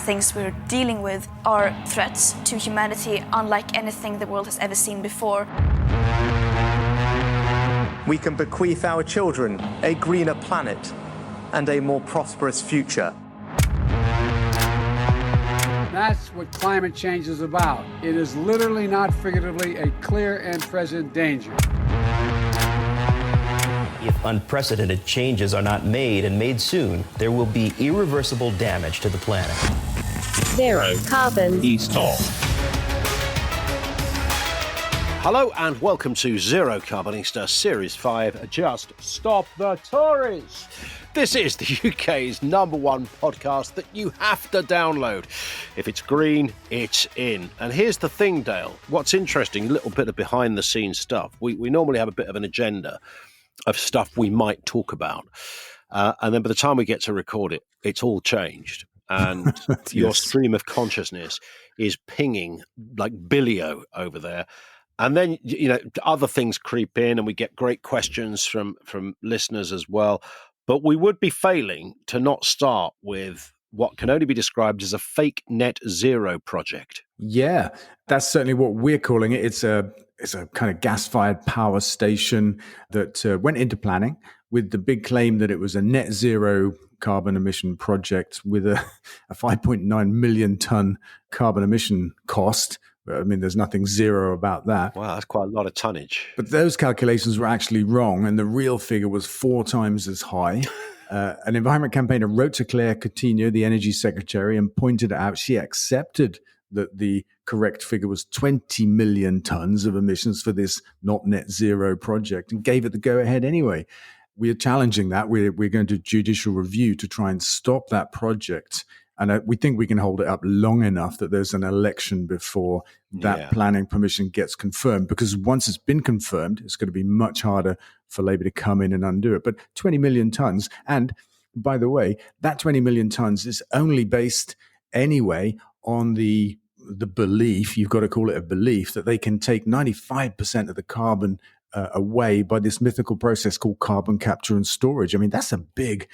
things we're dealing with are threats to humanity unlike anything the world has ever seen before. We can bequeath our children a greener planet and a more prosperous future. That's what climate change is about. It is literally, not figuratively, a clear and present danger. If unprecedented changes are not made and made soon, there will be irreversible damage to the planet. Zero carbon. Stop. Hello and welcome to Zero Carbonista Series 5, Just Stop the Tories. This is the UK's #1 podcast that you have to download. If it's green, it's in. And here's the thing, Dale. What's interesting, a little bit of behind-the-scenes stuff. We normally have a bit of an agenda of stuff we might talk about. And then by the time we get to record it, it's all changed. And Yes. Your stream of consciousness is pinging like billio over there. And then, you know, other things creep in and we get great questions from listeners as well. But we would be failing to not start with what can only be described as a fake net zero project. Yeah, that's certainly what we're calling it. It's a kind of gas-fired power station that went into planning with the big claim that it was a net zero carbon emission project with a 5.9 million ton carbon emission cost. I mean, there's nothing zero about that. Wow, that's quite a lot of tonnage. But those calculations were actually wrong, and the real figure was 4 times as high. An environment campaigner wrote to Claire Coutinho, the energy secretary, and pointed out she accepted that the correct figure was 20 million tons of emissions for this not net zero project and gave it the go-ahead anyway. We are challenging that. We're going to judicial review to try and stop that project. And we think we can hold it up long enough that there's an election before that planning permission gets confirmed. Because once it's been confirmed, it's going to be much harder for Labour to come in and undo it. But 20 million tons. And by the way, that 20 million tons is only based anyway on the belief, you've got to call it a belief, that they can take 95% of the carbon away by this mythical process called carbon capture and storage. I mean, that's a big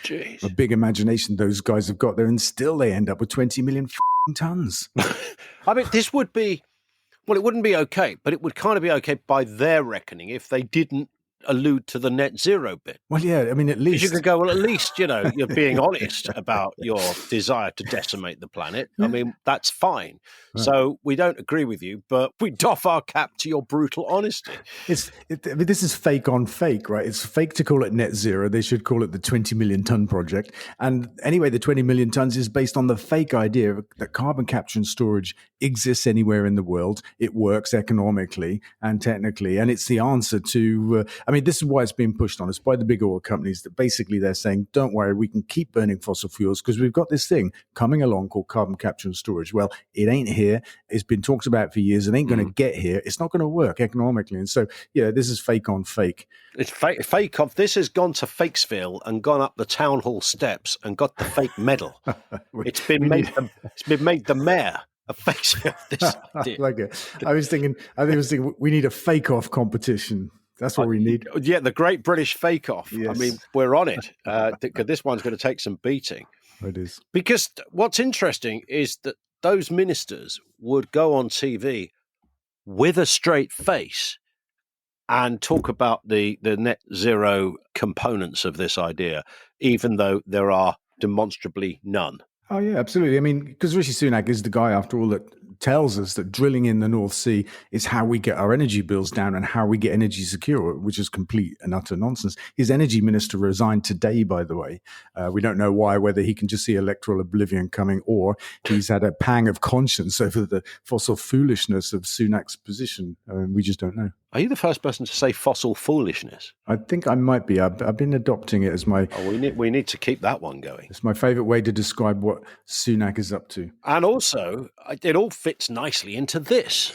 imagination those guys have got there, and still they end up with 20 million tons. I mean, this would be, well, it wouldn't be okay, but it would kind of be okay by their reckoning if they didn't allude to the net zero bit. Well, yeah, I mean, at least you could go, well, at least, you know, you're being honest about your desire to decimate the planet. I mean, that's fine. Right. So we don't agree with you, but we doff our cap to your brutal honesty. I mean, this is fake on fake, right? It's fake to call it net zero. They should call it the 20 million ton project. And anyway, the 20 million tons is based on the fake idea that carbon capture and storage exists anywhere in the world. It works economically and technically. And it's the answer to, I mean, this is why it's being pushed on us by the big oil companies, that basically they're saying, don't worry, we can keep burning fossil fuels because we've got this thing coming along called carbon capture and storage. Well, it ain't here. It's been talked about for years. It ain't going to get here. It's not going to work economically. And so, yeah, this is fake on fake. It's fake off. This has gone to Fakesville and gone up the town hall steps and got the fake medal. It's been made the mayor of Fakesville. This idea. Like it. I was thinking we need a fake off competition. That's what we need. Yeah, the Great British Fake Off. Yes. I mean, we're on it. This one's going to take some beating. It is. Because what's interesting is that those ministers would go on TV with a straight face and talk about the net zero components of this idea, even though there are demonstrably none. Oh, yeah, absolutely. I mean, because Rishi Sunak is the guy, after all, that tells us that drilling in the North Sea is how we get our energy bills down and how we get energy secure, which is complete and utter nonsense. His energy minister resigned today, by the way. We don't know why, whether he can just see electoral oblivion coming or he's had a pang of conscience over the fossil foolishness of Sunak's position. We just don't know. Are you the first person to say fossil foolishness? I think I might be. I've been adopting it as my... Oh, we need to keep that one going. It's my favourite way to describe what Sunak is up to. And also, it all fits nicely into this.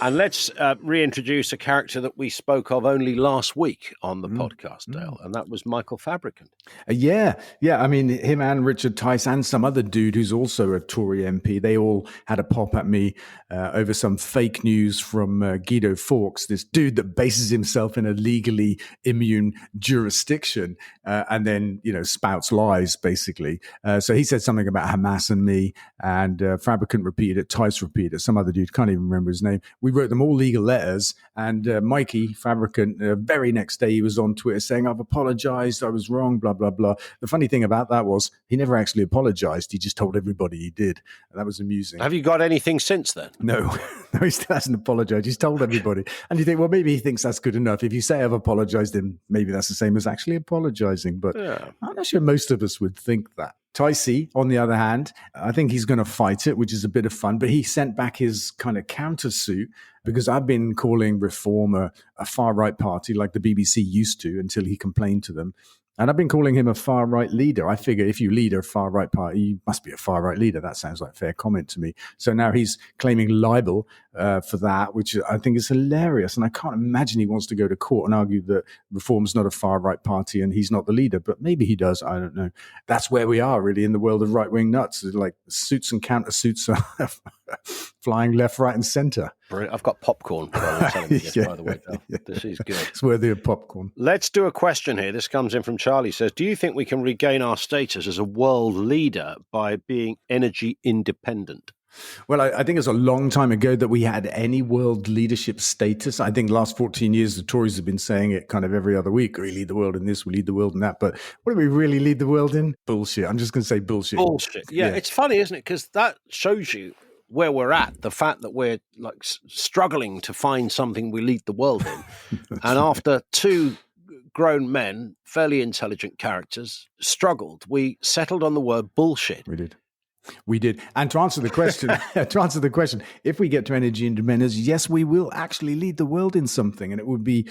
And let's reintroduce a character that we spoke of only last week on the podcast, Dale, and that was Michael Fabricant. Yeah. I mean, him and Richard Tice and some other dude who's also a Tory MP, they all had a pop at me over some fake news from Guido Fawkes, this dude that bases himself in a legally immune jurisdiction and then, spouts lies, basically. So he said something about Hamas and me, and Fabricant repeated it, Tice repeated it, some other dude, can't even remember his name. We wrote them all legal letters, and Mikey Fabricant, the very next day, he was on Twitter saying, I've apologized, I was wrong, blah, blah, blah. The funny thing about that was he never actually apologized. He just told everybody he did. And that was amusing. Have you got anything since then? No, he still hasn't apologized. He's told everybody. And you think, well, maybe he thinks that's good enough. If you say I've apologized, then maybe that's the same as actually apologizing. But I'm not sure most of us would think that. Ticey, on the other hand, I think he's going to fight it, which is a bit of fun. But he sent back his kind of countersuit because I've been calling Reform a far-right party like the BBC used to until he complained to them. And I've been calling him a far-right leader. I figure if you lead a far-right party, you must be a far-right leader. That sounds like a fair comment to me. So now he's claiming libel for that, which I think is hilarious. And I can't imagine he wants to go to court and argue that Reform's not a far-right party and he's not the leader. But maybe he does. I don't know. That's where we are really in the world of right-wing nuts. Like suits and countersuits are flying left, right and centre. I've got popcorn. By the way, this is good. It's worthy of popcorn. Let's do a question here. This comes in from Charlie. Says, do you think we can regain our status as a world leader by being energy independent? Well, I think it's a long time ago that we had any world leadership status. I think the last 14 years, the Tories have been saying it kind of every other week. We lead the world in this, we lead the world in that. But what do we really lead the world in? Bullshit. I'm just going to say bullshit. Bullshit. Yeah, it's funny, isn't it? Because that shows you where we're at, the fact that we're like struggling to find something we lead the world in. And after two grown men, fairly intelligent characters, struggled, we settled on the word bullshit. We did. And to answer the question, if we get to energy independence, yes, we will actually lead the world in something, and it would be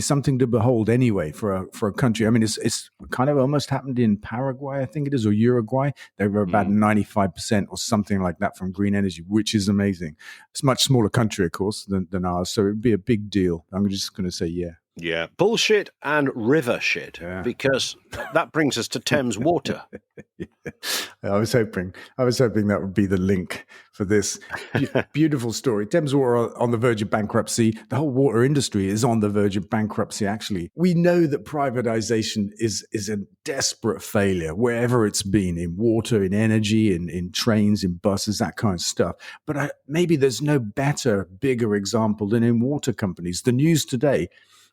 something to behold anyway for a country. I mean, it's kind of almost happened in Paraguay, I think it is, or Uruguay. They were about 95% or something like that from green energy, which is amazing. It's a much smaller country, of course, than ours, so it'd be a big deal. I'm just going to say yeah. Yeah, bullshit and river shit, because that brings us to Thames Water. I was hoping that would be the link for this beautiful story. Thames Water on the verge of bankruptcy. The whole water industry is on the verge of bankruptcy, actually. We know that privatization is a desperate failure wherever it's been, in water, in energy, in trains, in buses, that kind of stuff. But maybe there's no better, bigger example than in water companies. The news today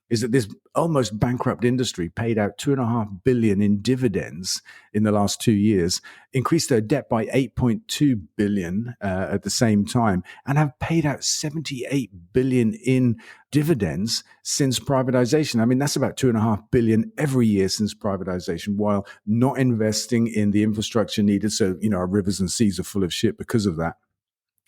is that this almost bankrupt industry paid out $2.5 billion in dividends in the last 2 years, increased their debt by $8.2 billion at the same time, and have paid out $78 billion in dividends since privatization. I mean, that's about $2.5 billion every year since privatization, while not investing in the infrastructure needed. So, our rivers and seas are full of shit because of that.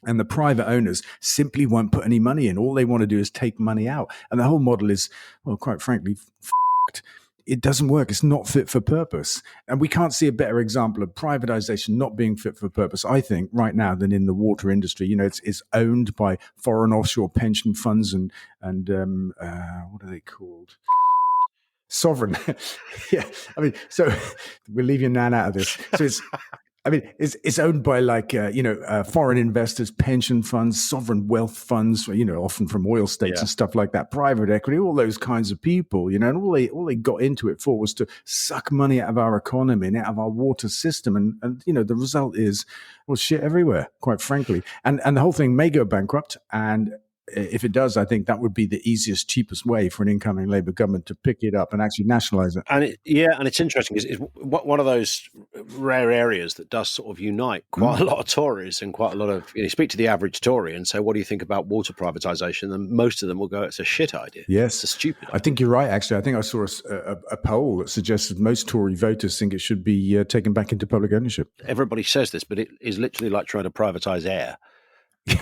And the private owners simply won't put any money in. All they want to do is take money out. And the whole model is, well, quite frankly, f***ed. It doesn't work. It's not fit for purpose. And we can't see a better example of privatization not being fit for purpose, I think, right now than in the water industry. It's owned by foreign offshore pension funds and what are they called? Sovereign. Yeah. I mean, so we'll leave your nan out of this. So it's owned by foreign investors, pension funds, sovereign wealth funds, often from oil states and stuff like that, private equity, all those kinds of people, and all they got into it for was to suck money out of our economy and out of our water system. And the result is, well, shit everywhere, quite frankly. And the whole thing may go bankrupt. And if it does, I think that would be the easiest, cheapest way for an incoming Labour government to pick it up and actually nationalise it. And it's interesting. It's one of those rare areas that does sort of unite quite a lot of Tories and quite a lot of. You speak to the average Tory and say, "What do you think about water privatisation?" And most of them will go, "It's a shit idea. Yes, it's a stupid idea." I think you're right. Actually, I think I saw a poll that suggested most Tory voters think it should be taken back into public ownership. Everybody says this, but it is literally like trying to privatise air.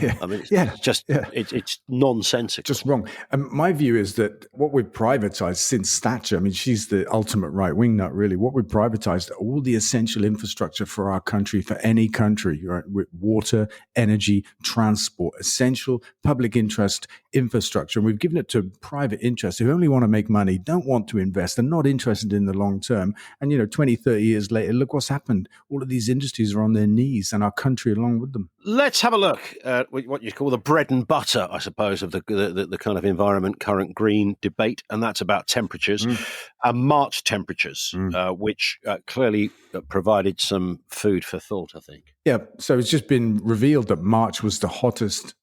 Yeah, I mean, yeah, it's just yeah. it's nonsensical. Just wrong. And my view is that what we've privatized since Thatcher, I mean, she's the ultimate right wing nut, really. What we've privatized, all the essential infrastructure for our country, for any country, right? With water, energy, transport, essential public interest infrastructure. And we've given it to private interests who only want to make money, don't want to invest, and not interested in the long term. And, 20, 30 years later, look what's happened. All of these industries are on their knees and our country along with them. Let's have a look at what you call the bread and butter, I suppose, of the kind of environment current green debate, and that's about temperatures, March temperatures, which clearly provided some food for thought, I think. Yeah, so it's just been revealed that March was the hottest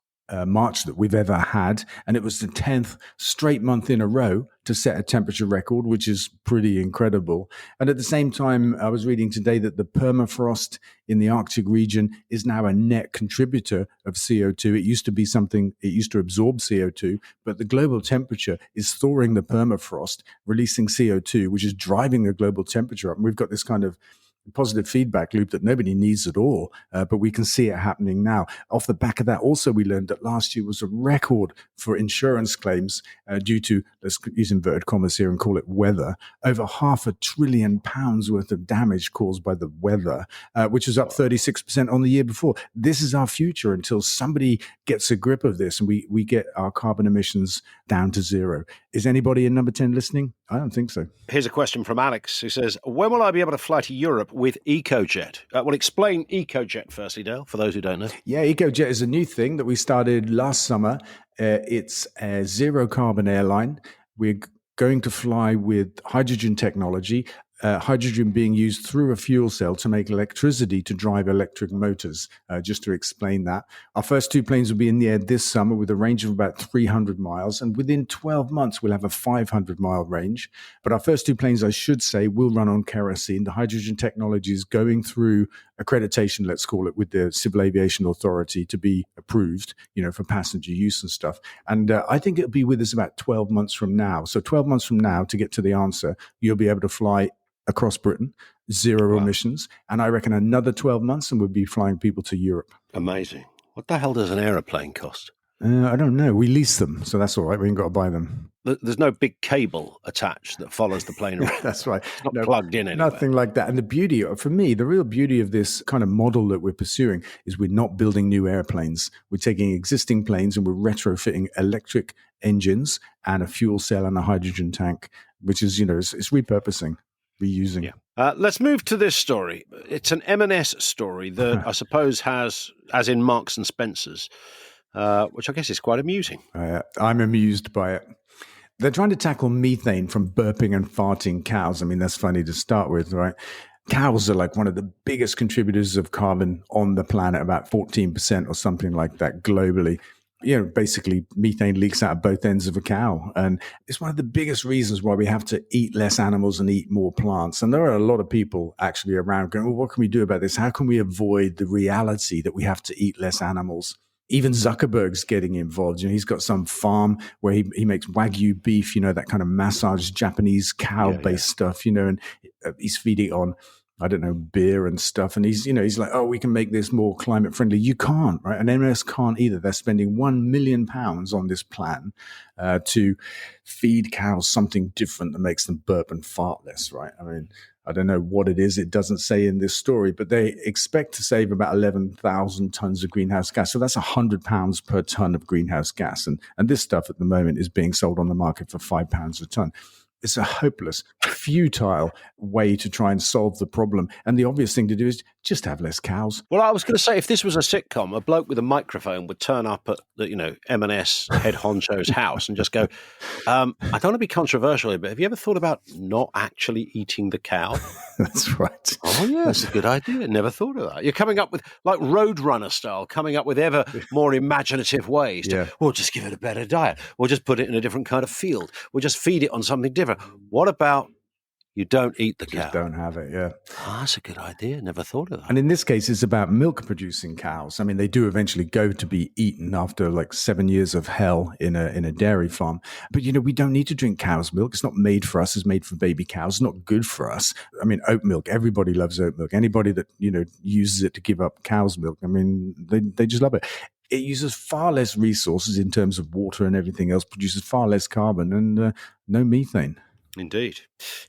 March that we've ever had, and it was the 10th straight month in a row to set a temperature record, which is pretty incredible. And at the same time, I was reading today that the permafrost in the Arctic region is now a net contributor of CO2. It used to absorb CO2, but the global temperature is thawing the permafrost, releasing CO2, which is driving the global temperature up. And we've got this kind of positive feedback loop that nobody needs at all, but we can see it happening now. Off the back of that, also, we learned that last year was a record for insurance claims due to, let's use inverted commas here and call it weather, over £500 billion worth of damage caused by the weather, which is up 36% on the year before. This is our future until somebody gets a grip of this and we get our carbon emissions down to zero. Is anybody in number 10 listening? I don't think so. Here's a question from Alex, who says, when will I be able to fly to Europe with EcoJet? Well, explain EcoJet firstly, Dale, for those who don't know. Yeah, EcoJet is a new thing that we started last summer. It's a zero carbon airline. We're going to fly with hydrogen technology, hydrogen being used through a fuel cell to make electricity to drive electric motors, just to explain that. Our first two planes will be in the air this summer with a range of about 300 miles. And within 12 months, we'll have a 500-mile range. But our first two planes, I should say, will run on kerosene. The hydrogen technology is going through accreditation, let's call it, with the Civil Aviation Authority to be approved, for passenger use and stuff. And I think it'll be with us about 12 months from now. So 12 months from now, to get to the answer, you'll be able to fly across Britain, zero emissions. And I reckon another 12 months and we'll be flying people to Europe. Amazing. What the hell does an aeroplane cost? I don't know. We lease them, so that's all right. We ain't got to buy them. There's no big cable attached that follows the plane around. That's right. It's not plugged in anywhere. Nothing like that. And the beauty, for me, the real beauty of this kind of model that we're pursuing is we're not building new airplanes. We're taking existing planes and we're retrofitting electric engines and a fuel cell and a hydrogen tank, which is, it's repurposing. Reusing. Yeah. Let's move to this story. It's an M&S story that I suppose has, as in Marks and Spencer's, which I guess is quite amusing. I'm amused by it. They're trying to tackle methane from burping and farting cows. I mean, that's funny to start with, right? Cows are like one of the biggest contributors of carbon on the planet, about 14% or something like that globally. Basically methane leaks out of both ends of a cow. And it's one of the biggest reasons why we have to eat less animals and eat more plants. And there are a lot of people actually around going, well, what can we do about this? How can we avoid the reality that we have to eat less animals? Even Zuckerberg's getting involved. He's got some farm where he makes Wagyu beef, that kind of massaged Japanese cow-based stuff, and he's feeding it on, I don't know, beer and stuff. And he's like, oh, we can make this more climate friendly. You can't, right? And M&S can't either. They're spending £1 million on this plan to feed cows something different that makes them burp and fart less, right? I mean, I don't know what it is. It doesn't say in this story, but they expect to save about 11,000 tons of greenhouse gas. So that's £100 per ton of greenhouse gas. And this stuff at the moment is being sold on the market for £5 a ton. It's a hopeless, futile way to try and solve the problem. And the obvious thing to do is just have less cows. Well, I was going to say, if this was a sitcom, a bloke with a microphone would turn up at the, M&S head honcho's house and just go, I don't want to be controversial here, but have you ever thought about not actually eating the cow? That's right. Oh, yeah, that's a good idea. Never thought of that. You're coming up with, like Roadrunner style, coming up with ever more imaginative ways. We'll just give it a better diet. We'll just put it in a different kind of field. We'll just feed it on something different. What about you don't eat the cow? Just don't have it, yeah. Oh, that's a good idea. Never thought of that. And in this case, it's about milk-producing cows. I mean, they do eventually go to be eaten after like 7 years of hell in a dairy farm. But, we don't need to drink cow's milk. It's not made for us. It's made for baby cows. It's not good for us. I mean, oat milk, everybody loves oat milk. Anybody that, uses it to give up cow's milk, I mean, they just love it. it uses far less resources in terms of water and everything else, produces far less carbon and no methane. Indeed.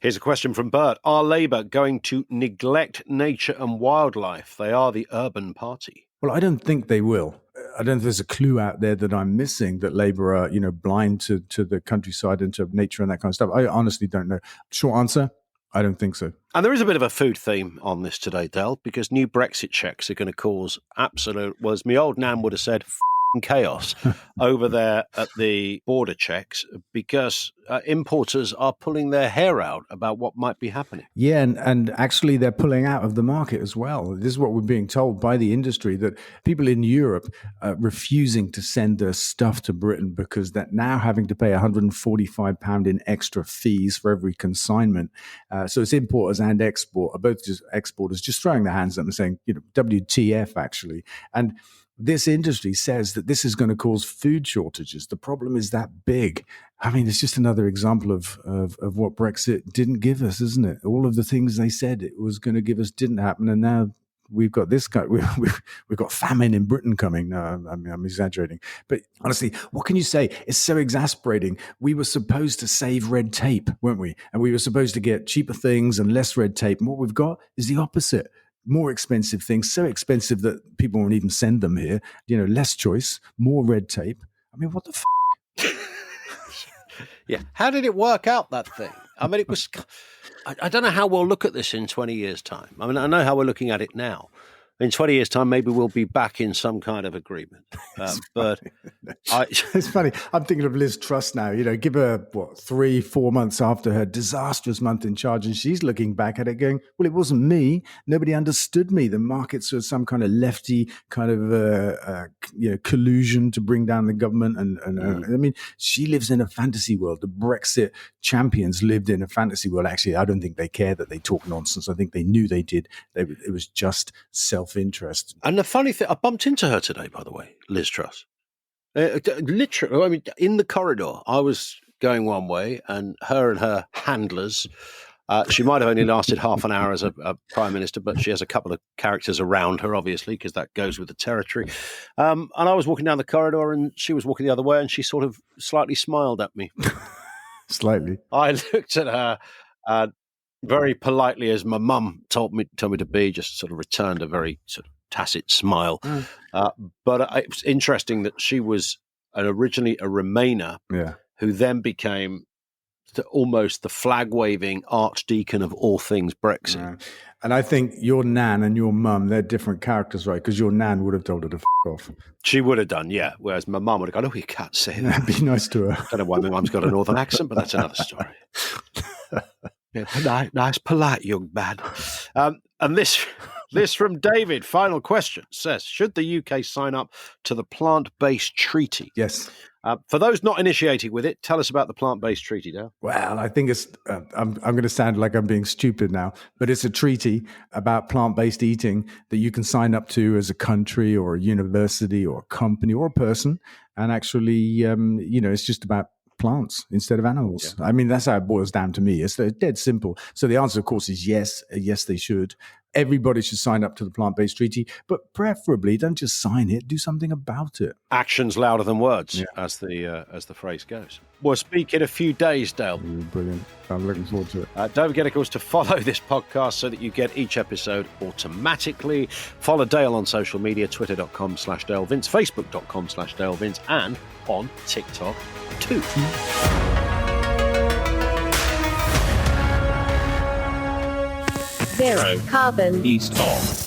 Here's a question from Bert. Are Labour going to neglect nature and wildlife? They are the urban party. Well, I don't think they will. I don't think there's a clue out there that I'm missing that Labour are, blind to the countryside and to nature and that kind of stuff. I honestly don't know. Short answer, I don't think so. And there is a bit of a food theme on this today, Del, because new Brexit checks are going to cause absolute, well, as my old nan would have said, chaos over there at the border checks, because importers are pulling their hair out about what might be happening. Yeah, and actually they're pulling out of the market as well. This is what we're being told by the industry, that people in Europe are refusing to send their stuff to Britain because they're now having to pay £145 in extra fees for every consignment. So it's importers and both just exporters just throwing their hands up and saying, WTF actually. And this industry says that this is going to cause food shortages. The problem is that big. I mean, it's just another example of what Brexit didn't give us, isn't it? All of the things they said it was going to give us didn't happen, and now we've got this guy. We've got famine in Britain coming. No, I'm exaggerating, but honestly, what can you say? It's so exasperating. We were supposed to save red tape, weren't we? And we were supposed to get cheaper things and less red tape. And what we've got is the opposite. More expensive things, so expensive that people won't even send them here. Less choice, more red tape. I mean, what the Yeah. How did it work out, that thing? I mean, it was... I don't know how we'll look at this in 20 years' time. I mean, I know how we're looking at it now. In 20 years' time, maybe we'll be back in some kind of agreement. But it's funny. I'm thinking of Liz Truss now. Give her, 3-4 months after her disastrous month in charge, and she's looking back at it going, well, it wasn't me. Nobody understood me. The markets were some kind of lefty kind of collusion to bring down the government. And I mean, she lives in a fantasy world. The Brexit champions lived in a fantasy world. Actually, I don't think they care that they talk nonsense. I think they knew they did. It was just self-interest. And the funny thing, I bumped into her today, by the way, Liz Truss. Literally, I mean, in the corridor, I was going one way, and her handlers, she might have only lasted half an hour as a prime minister, but she has a couple of characters around her, obviously, because that goes with the territory. And I was walking down the corridor, and she was walking the other way, and she sort of slightly smiled at me. Slightly. I looked at her very politely, as my mum told me to be, just sort of returned a very sort of tacit smile. But it was interesting that she was originally a Remainer, who then became almost the flag-waving archdeacon of all things Brexit. Yeah. And I think your nan and your mum, they're different characters, right? Because your nan would have told her to f*** off. She would have done, yeah. Whereas my mum would have gone, oh, you can't say that. Be nice to her. I don't know why my mum's got a northern accent, but that's another story. Yeah, nice, polite young man. And this from David, final question, says, should the UK sign up to the plant-based treaty? Yes. For those not initiated with it, tell us about the plant-based treaty, Dale. Well, I think it's, I'm going to sound like I'm being stupid now, but it's a treaty about plant-based eating that you can sign up to as a country or a university or a company or a person. And actually, it's just about plants instead of animals. Yeah. I mean, that's how it boils down to me. It's dead simple. So the answer, of course, is yes. Yes, they should. Everybody should sign up to the plant-based treaty, but preferably don't just sign it, do something about it. Actions louder than words, as the phrase goes. We'll speak in a few days, Dale. Brilliant. I'm looking forward to it. Don't forget, of course, to follow this podcast so that you get each episode automatically. Follow Dale on social media, twitter.com/DaleVince, facebook.com/DaleVince, and on TikTok too. Zero carbon. East of.